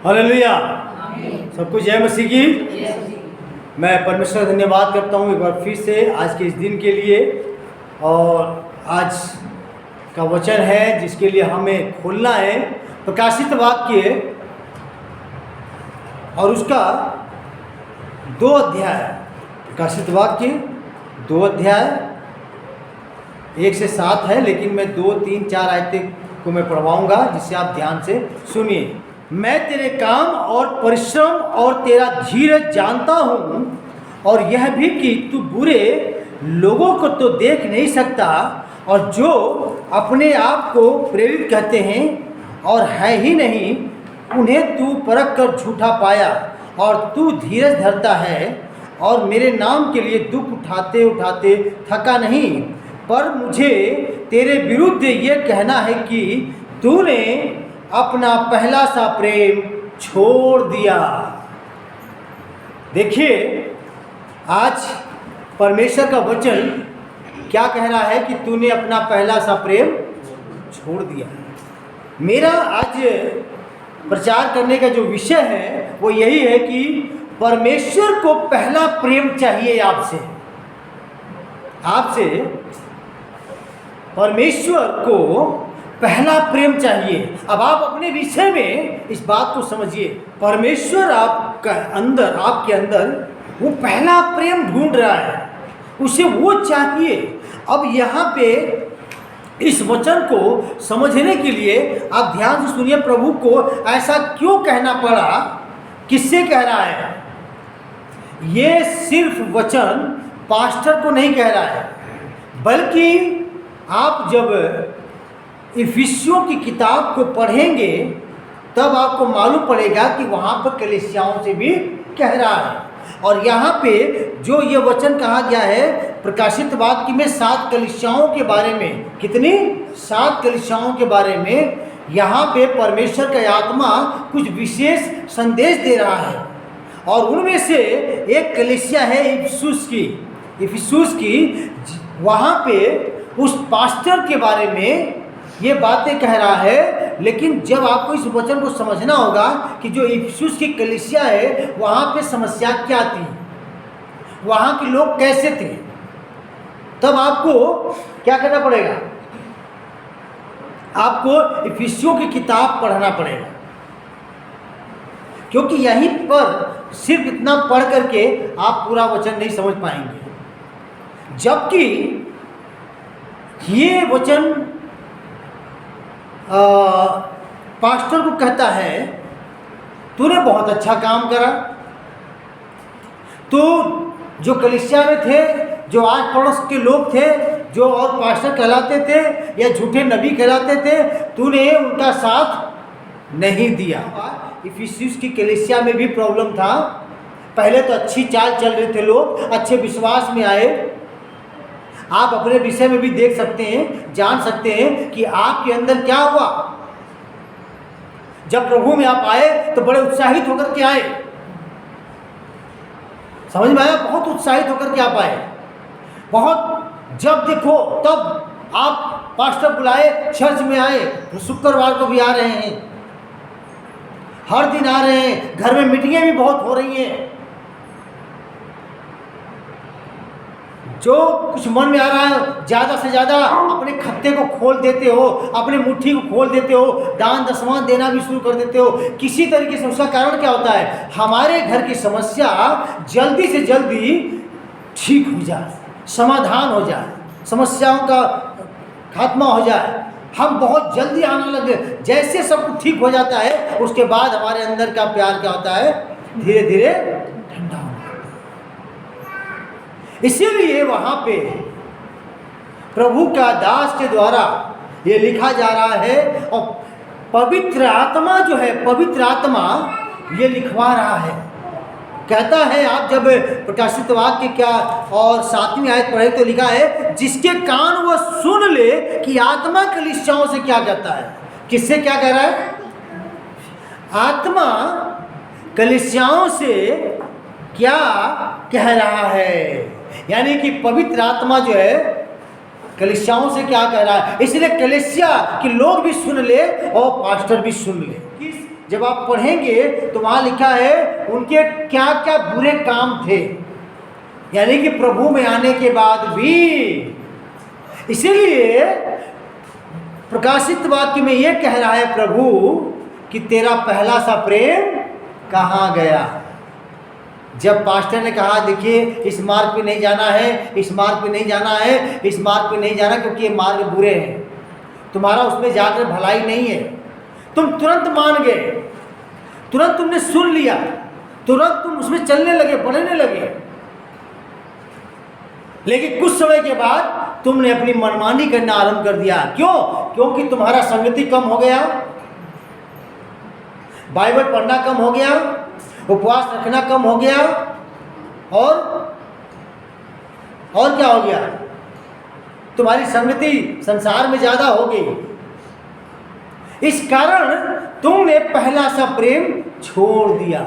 Hallelujah. सबको जय मसीह की। मैं परमेश्वर का धन्यवाद करता हूँ एक बार फिर से आज के इस दिन के लिए। और आज का वचन है जिसके लिए हमें खोलना है प्रकाशित वाक्य और उसका 2 अध्याय। प्रकाशित वाक्य 2 अध्याय 1 से 7 है, लेकिन मैं 2, 3, 4 आयतें को मैं पढ़वाऊंगा जिससे आप ध्यान से सुनिए। मैं तेरे काम और परिश्रम और तेरा धीरज जानता हूँ, और यह भी कि तू बुरे लोगों को तो देख नहीं सकता, और जो अपने आप को प्रेरित कहते हैं और है ही नहीं, उन्हें तू परख कर झूठा पाया। और तू धीरज धरता है और मेरे नाम के लिए दुख उठाते उठाते थका नहीं। पर मुझे तेरे विरुद्ध ये कहना है कि तूने अपना पहला सा प्रेम छोड़ दिया। देखिए, आज परमेश्वर का वचन क्या कह रहा है कि तूने अपना पहला सा प्रेम छोड़ दिया। मेरा आज प्रचार करने का जो विषय है वो यही है कि परमेश्वर को पहला प्रेम चाहिए। आपसे परमेश्वर को पहला प्रेम चाहिए। अब आप अपने विषय में इस बात को समझिए। परमेश्वर आपके अंदर वो पहला प्रेम ढूंढ रहा है, उसे वो चाहिए। अब यहाँ पे इस वचन को समझने के लिए आप ध्यान से सुनिए। प्रभु को ऐसा क्यों कहना पड़ा, किससे कह रहा है? ये सिर्फ वचन पास्टर को नहीं कह रहा है, बल्कि आप जब इफिसियों की किताब को पढ़ेंगे तब आपको मालूम पड़ेगा कि वहाँ पर कलीसियाओं से भी कह रहा है। और यहाँ पे जो ये वचन कहा गया है प्रकाशित वाक्य में 7 कलीसियाओं के बारे में, कितनी 7 कलीसियाओं के बारे में यहाँ पे परमेश्वर का आत्मा कुछ विशेष संदेश दे रहा है। और उनमें से एक कलीसिया है इफिसुस की। वहाँ पे उस पास्टर के बारे में ये बातें कह रहा है। लेकिन जब आपको इस वचन को समझना होगा कि जो इफिसुस की कलीसिया है वहाँ पे समस्या क्या थी, वहाँ के लोग कैसे थे, तब आपको क्या करना पड़ेगा? आपको इफिसियों की किताब पढ़ना पड़ेगा, क्योंकि यहीं पर सिर्फ इतना पढ़ करके आप पूरा वचन नहीं समझ पाएंगे। जबकि ये वचन पास्टर को कहता है तूने बहुत अच्छा काम करा। तो जो कलीसिया में थे, जो आस पड़ोस के लोग थे, जो और पास्टर कहलाते थे या झूठे नबी कहलाते थे, तूने उनका साथ नहीं दिया। इफिसुस की कलीसिया में भी प्रॉब्लम था। पहले तो अच्छी चाल चल रहे थे, लोग अच्छे विश्वास में आए। आप अपने विषय में भी देख सकते हैं, जान सकते हैं कि आपके अंदर क्या हुआ। जब प्रभु में आप आए तो बड़े उत्साहित होकर के आए। समझ में आया? बहुत उत्साहित होकर के आप आए। बहुत, जब देखो तब आप पास्टर बुलाए, चर्च में आए, शुक्रवार को भी आ रहे हैं, हर दिन आ रहे हैं। घर में मीटिंगें भी बहुत हो रही हैं। जो कुछ मन में आ रहा है ज़्यादा से ज़्यादा अपने खत्ते को खोल देते हो, अपने मुट्ठी को खोल देते हो, दान दशमां देना भी शुरू कर देते हो किसी तरीके से। उसका कारण क्या होता है? हमारे घर की समस्या जल्दी से जल्दी ठीक हो जाए, समाधान हो जाए, समस्याओं का खात्मा हो जाए। हम बहुत जल्दी आने लगे। जैसे सब कुछ ठीक हो जाता है उसके बाद हमारे अंदर का प्यार क्या होता है? धीरे धीरे ठंडा होता है। इसीलिए वहाँ पे प्रभु का दास के द्वारा ये लिखा जा रहा है, और पवित्र आत्मा जो है, पवित्र आत्मा ये लिखवा रहा है। कहता है, आप जब प्रकाशित वाक्य क्या और 7वीं आयत पढ़े तो लिखा है, जिसके कान वो सुन ले कि आत्मा कलीसियाओं से क्या कहता है। किससे क्या कह रहा है? आत्मा कलीसियाओं से क्या कह रहा है। यानी कि पवित्र आत्मा जो है कलीसियाओं से क्या कह रहा है। इसलिए कलीसिया के लोग भी सुन ले और पास्टर भी सुन ले। जब आप पढ़ेंगे तो वहाँ लिखा है उनके क्या क्या बुरे काम थे, यानी कि प्रभु में आने के बाद भी। इसीलिए प्रकाशित वाक्य में यह कह रहा है प्रभु कि तेरा पहला सा प्रेम कहाँ गया। जब पास्टर ने कहा देखिए इस मार्ग पे नहीं जाना है, इस मार्ग पे नहीं जाना है, इस मार्ग पे नहीं जाना क्योंकि ये मार्ग बुरे हैं, तुम्हारा उसमें जाकर भलाई नहीं है, तुम तुरंत मान गए, तुरंत तुमने सुन लिया, तुरंत तुम उसमें चलने लगे, बढ़ने लगे। लेकिन कुछ समय के बाद तुमने अपनी मनमानी करना आरंभ कर दिया। क्यों? क्योंकि तुम्हारा संगति कम हो गया, बाइबल पढ़ना कम हो गया, उपवास रखना कम हो गया, और क्या हो गया? तुम्हारी संगति संसार में ज्यादा हो गई। इस कारण तुमने पहला सा प्रेम छोड़ दिया,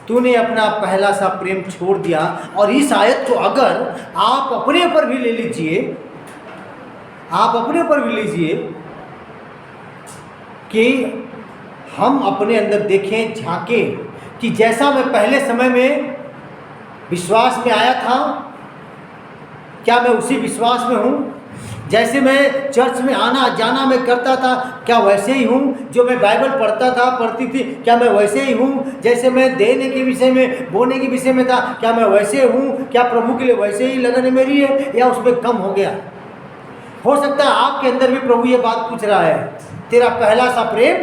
तूने अपना पहला सा प्रेम छोड़ दिया। और इस आयत को अगर आप अपने ऊपर भी ले लीजिए, आप अपने ऊपर भी लीजिए कि हम अपने अंदर देखें, झांकें कि जैसा मैं पहले समय में विश्वास में आया था, क्या मैं उसी विश्वास में हूँ? जैसे मैं चर्च में आना जाना मैं करता था, क्या वैसे ही हूँ? जो मैं बाइबल पढ़ता था, पढ़ती थी, क्या मैं वैसे ही हूँ? जैसे मैं देने के विषय में, बोने के विषय में था, क्या मैं वैसे हूँ? क्या प्रभु के लिए वैसे ही लगन मेरी है, या उसमें कम हो गया? हो सकता है आपके अंदर भी प्रभु ये बात पूछ रहा है, तेरा पहला सा प्रेम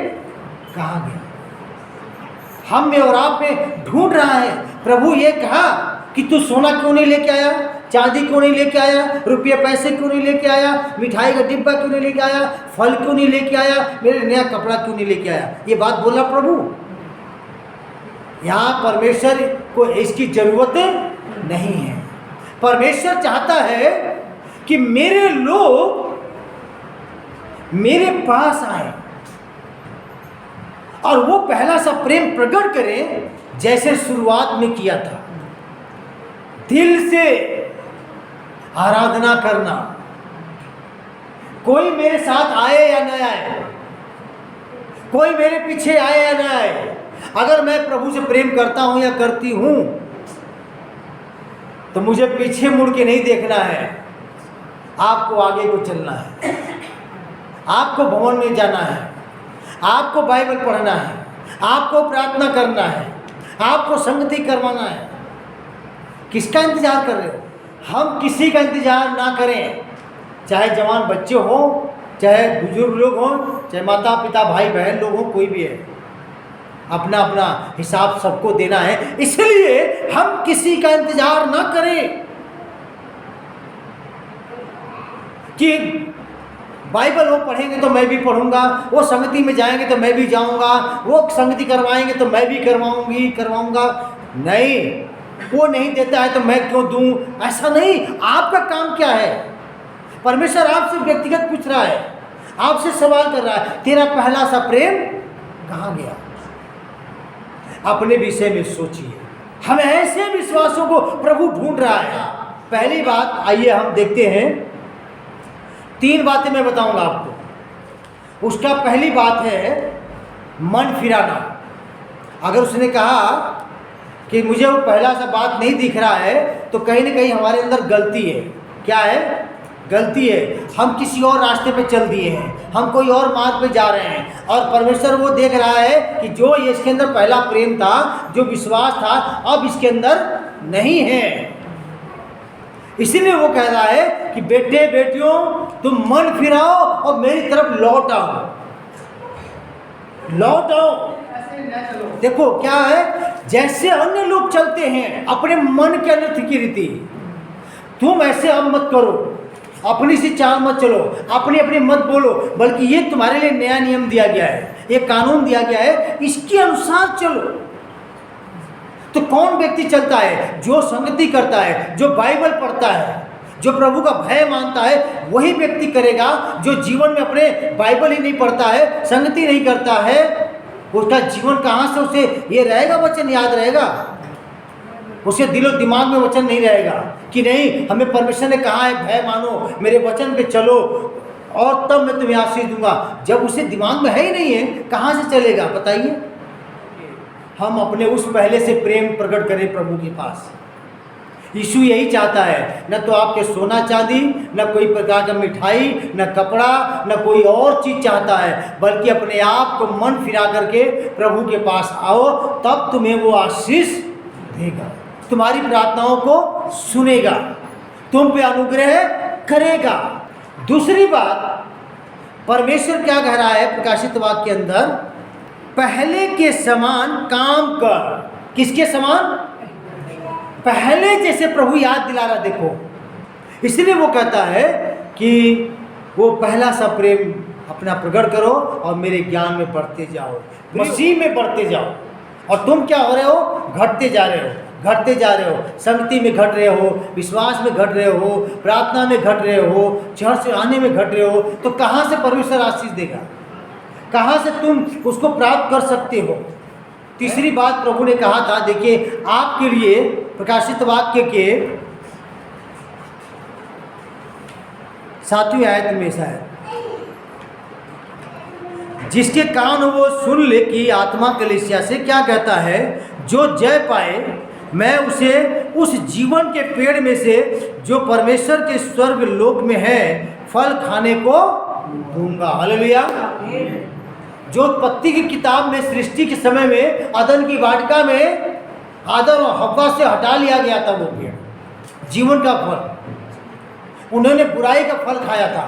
कहाँ गया? हम में और आप में ढूंढ रहा है। प्रभु ये कहा कि तू सोना क्यों नहीं लेके आया, चांदी क्यों नहीं लेके आया, रुपये पैसे क्यों नहीं लेके आया, मिठाई का डिब्बा क्यों नहीं लेके आया, फल क्यों नहीं लेके आया, मेरे नया कपड़ा क्यों नहीं लेके आया? ये बात बोला प्रभु। यहाँ परमेश्वर को इसकी जरूरत नहीं है। परमेश्वर चाहता है कि मेरे लोग मेरे पास आए और वो पहला सा प्रेम प्रकट करें जैसे शुरुआत में किया था, दिल से आराधना करना। कोई मेरे साथ आए या न आए, कोई मेरे पीछे आए या न आए, अगर मैं प्रभु से प्रेम करता हूं या करती हूं तो मुझे पीछे मुड़ के नहीं देखना है, आपको आगे को चलना है, आपको भवन में जाना है, आपको बाइबल पढ़ना है, आपको प्रार्थना करना है, आपको संगति करवाना है। किसका इंतजार कर रहे हो? हम किसी का इंतजार ना करें, चाहे जवान बच्चे हो, चाहे बुजुर्ग लोग हों, चाहे माता पिता भाई बहन लोग हों, कोई भी है, अपना अपना हिसाब सबको देना है। इसलिए हम किसी का इंतजार ना करें कि बाइबल वो पढ़ेंगे तो मैं भी पढ़ूंगा, वो संगति में जाएंगे तो मैं भी जाऊंगा, वो संगति करवाएंगे तो मैं भी करवाऊंगा। नहीं, वो नहीं देता है तो मैं क्यों दूं? ऐसा नहीं। आपका काम क्या है? परमेश्वर आपसे व्यक्तिगत पूछ रहा है, आपसे सवाल कर रहा है, तेरा पहला सा प्रेम कहाँ गया? अपने विषय में सोचिए। हम ऐसे विश्वासों को प्रभु ढूंढ रहा है। पहली बात आइए हम देखते हैं, 3 बातें मैं बताऊंगा आपको। उसका पहली बात है मन फिराना। अगर उसने कहा कि मुझे वो पहला सा बात नहीं दिख रहा है तो कहीं ना कहीं हमारे अंदर गलती है। क्या है? गलती है, हम किसी और रास्ते पे चल दिए हैं, हम कोई और मार्ग पे जा रहे हैं। और परमेश्वर वो देख रहा है कि जो ये इसके अंदर पहला प्रेम था, जो विश्वास था, अब इसके अंदर नहीं है। इसीलिए वो कह रहा है कि बेटे बेटियों तुम मन फिराओ और मेरी तरफ लौट आओ, लौट आओ। देखो क्या है, जैसे अन्य लोग चलते हैं अपने मन के अनर्थ की रीति, तुम ऐसे अब मत करो, अपनी सी चाल मत चलो, अपनी अपनी मत बोलो, बल्कि ये तुम्हारे लिए नया नियम दिया गया है, ये कानून दिया गया है, इसके अनुसार चलो। तो कौन व्यक्ति चलता है? जो संगति करता है, जो बाइबल पढ़ता है, जो प्रभु का भय मानता है, वही व्यक्ति करेगा। जो जीवन में अपने बाइबल ही नहीं पढ़ता है, संगति नहीं करता है, उसका जीवन कहाँ से उसे ये रहेगा, वचन याद रहेगा? उसके दिलो दिमाग में वचन नहीं रहेगा कि नहीं, हमें परमेश्वर ने कहा है भय मानो, मेरे वचन पे चलो और तब मैं तुम्हें आशीष दूंगा। जब उसे दिमाग में है ही नहीं है, कहाँ से चलेगा बताइए? हम अपने उस पहले से प्रेम प्रकट करें प्रभु के पास। यीशु यही चाहता है, न तो आपके सोना चांदी, न कोई प्रकार का मिठाई, न कपड़ा, न कोई और चीज़ चाहता है, बल्कि अपने आप को मन फिरा करके प्रभु के पास आओ, तब तुम्हें वो आशीष देगा, तुम्हारी प्रार्थनाओं को सुनेगा, तुम पे अनुग्रह करेगा। दूसरी बात, परमेश्वर क्या कह रहा है प्रकाशित वाक्य के अंदर, पहले के समान काम कर। किसके समान? पहले जैसे प्रभु याद दिला रहा, देखो, इसलिए वो कहता है कि वो पहला सा प्रेम अपना प्रकट करो और मेरे ज्ञान में बढ़ते जाओ, मसीह में बढ़ते जाओ। और तुम क्या हो रहे हो? घटते जा रहे हो, घटते जा रहे हो, संगति में घट रहे हो, विश्वास में घट रहे हो, प्रार्थना में घट रहे हो, चर्च आने में घट रहे हो, तो कहाँ से परमेश्वर आशीष देगा? कहाँ से तुम उसको प्राप्त कर सकते हो? तीसरी बात प्रभु ने कहा था, देखिए आपके लिए प्रकाशित वाक्य के 7वीं आयत में ऐसा है, जिसके कान हो वो सुन ले कि आत्मा कलीसिया से क्या कहता है, जो जय पाए मैं उसे उस जीवन के पेड़ में से जो परमेश्वर के स्वर्ग लोक में है फल खाने को दूंगा। हालेलुया। जो उत्पत्ति की किताब में सृष्टि के समय में अदन की वाटिका में आदम और हव्वा से हटा लिया गया था वो पेड़, जीवन का फल, उन्होंने बुराई का फल खाया था।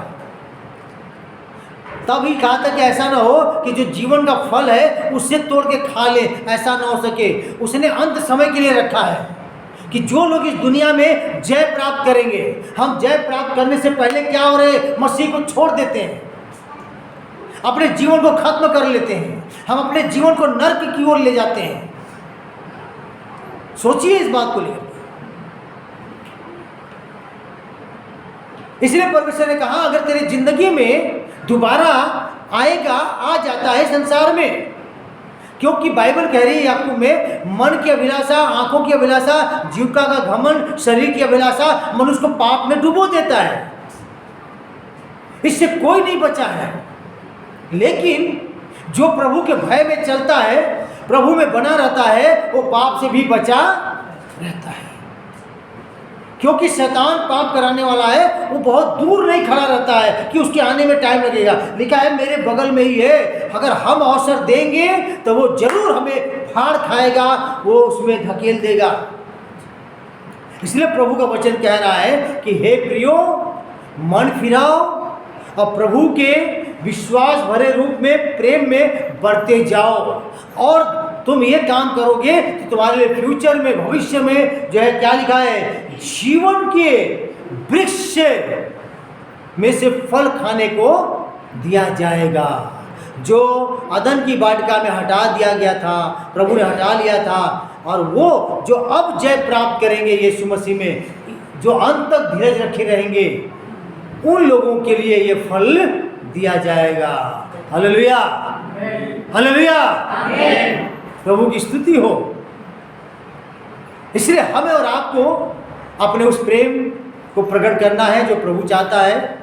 तब ही कहा था कि ऐसा ना हो कि जो जीवन का फल है उससे तोड़ के खा ले, ऐसा ना हो सके। उसने अंत समय के लिए रखा है कि जो लोग इस दुनिया में जय प्राप्त करेंगे, हम जय प्राप्त करने से पहले क्या हो रहे, मसीह को छोड़ देते हैं, अपने जीवन को खत्म कर लेते हैं, हम अपने जीवन को नर्क की ओर ले जाते हैं। सोचिए इस बात को लेकर। इसलिए परमेश्वर ने कहा, अगर तेरी जिंदगी में दोबारा आएगा, आ जाता है संसार में, क्योंकि बाइबल कह रही है याकूब में, मन की अभिलाषा, आंखों की अभिलाषा, जीविका का घमंड, शरीर की अभिलाषा मनुष्य को पाप में डुबो देता है, इससे कोई नहीं बचा है। लेकिन जो प्रभु के भय में चलता है, प्रभु में बना रहता है, वो पाप से भी बचा रहता है, क्योंकि शैतान पाप कराने वाला है, वो बहुत दूर नहीं खड़ा रहता है कि उसके आने में टाइम लगेगा। लिखा है मेरे बगल में ही है, अगर हम अवसर देंगे तो वो जरूर हमें फाड़ खाएगा, वो उसमें धकेल देगा। इसलिए प्रभु का वचन कह रहा है कि हे प्रियो, मन फिराओ और प्रभु के विश्वास भरे रूप में, प्रेम में बढ़ते जाओ, और तुम ये काम करोगे तो तुम्हारे लिए फ्यूचर में, भविष्य में जो है क्या लिखा है, जीवन के वृक्ष में से फल खाने को दिया जाएगा। जो अदन की वाटिका में हटा दिया गया था, प्रभु ने हटा लिया था, और वो जो अब जय प्राप्त करेंगे यीशु मसीह में, जो अंत तक धीरज रखे रहेंगे, उन लोगों के लिए ये फल दिया जाएगा। हालेलुया, हालेलुया, प्रभु की स्तुति हो। इसलिए हमें और आपको अपने उस प्रेम को प्रकट करना है जो प्रभु चाहता है,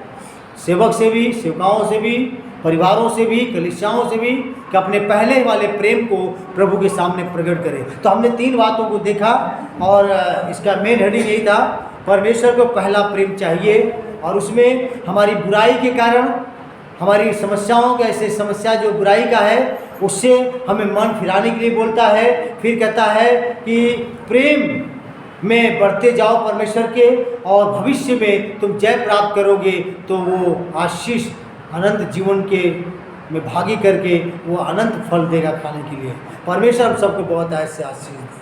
सेवक से भी, सेवकाओं से भी, परिवारों से भी, कलीसियाओं से भी, कि अपने पहले वाले प्रेम को प्रभु के सामने प्रकट करें। तो हमने 3 बातों को देखा, और इसका मेन हेडिंग यही था, परमेश्वर को पहला प्रेम चाहिए, और उसमें हमारी बुराई के कारण, हमारी समस्याओं का, ऐसे समस्या जो बुराई का है, उससे हमें मन फिराने के लिए बोलता है। फिर कहता है कि प्रेम में बढ़ते जाओ परमेश्वर के, और भविष्य में तुम जय प्राप्त करोगे तो वो आशीष अनंत जीवन के में भागी करके वो अनंत फल देगा खाने के लिए। परमेश्वर हम सबको बहुत ऐसे आशीष